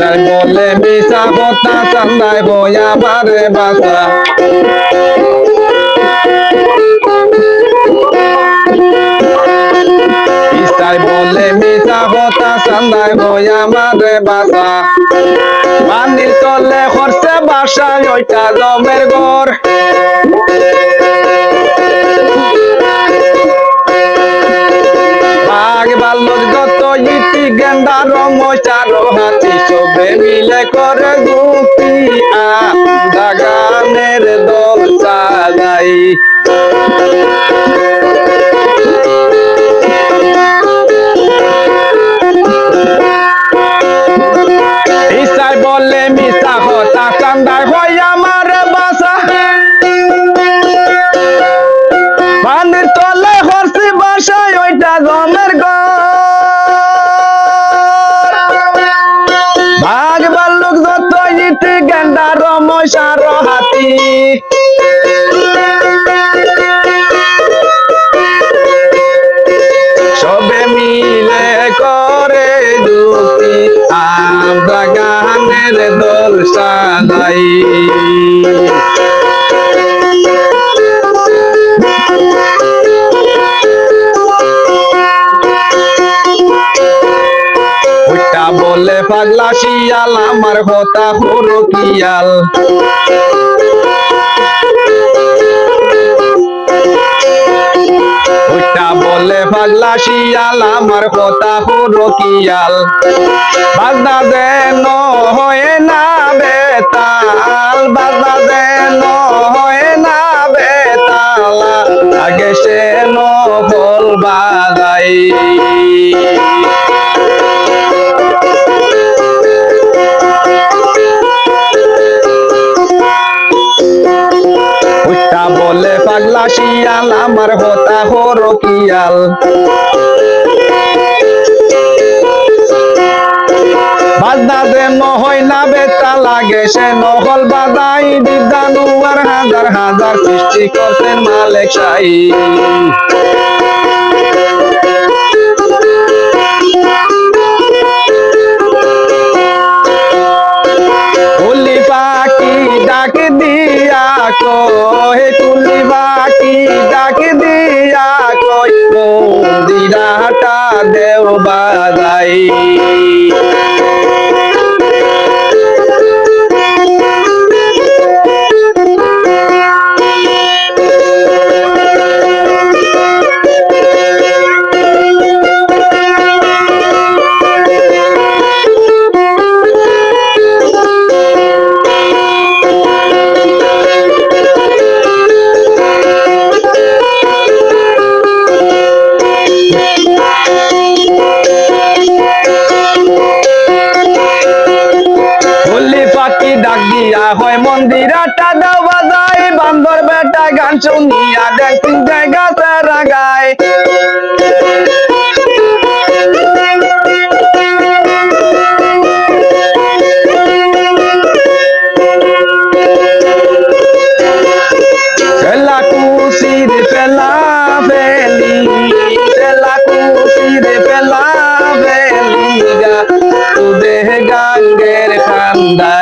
ইসার বলে মিশা কথা চান্দায় বয়া বারে বাসা ইসার বলে মিশা কথা চান্দায় বয়া বারে বাসা পানির তলে খরচে বাসা ওইটা জমের ঘর বাঘ বাল্যর যত ইতি গেন্ডা রমচার হাতি সবে মিলে করে গুপি গানের দল সাজাই ইসাই বলে মিশা কথা চান্দায় হয় আমার বাসা পানির তলে হরছি বাসায় ওইটা জমের ঘর বাঘ ভাল্লুক যত ইতি গেন্ডা রমসার হাতি সবে মিলে করে যুক্তি আমরা গানের দল সাজাই ওইটা বলে পাগলা শিয়াল আমার কথা হলো কিয়াল ওইটা বলে পাগলা শিয়াল আমার কথা হলো কিয়াল বাজনা যেন হয় না বেতাল বাজনা যেন হয় না বেতাল আগে সে নকল বাজাই ওইটা বলে পাগলা শিয়াল আমার হতা হরো কিয়াল বাজনা যেন হয় না বেতা লাগে সে নহল বাজাই বিদ্যানু আর হাজার হাজার সৃষ্টি করছেন মালিক শাহী কুলি পাখি ডাক দিয়া কয় কুলি পাখি ডাক দিয়া কয় মন্দিরাটা দেও বাজাই ডাক দিয়া হয় মন্দিরাটা দাও বাজাই বান্দর বেটা গান শুনিয়া দেখি জায়গা সারা গায় ফেলা কুশির ফেলা ফেলি ফেলা কুশির ফেলা ফেলি গা তুদে গাঙ্গের খান্দা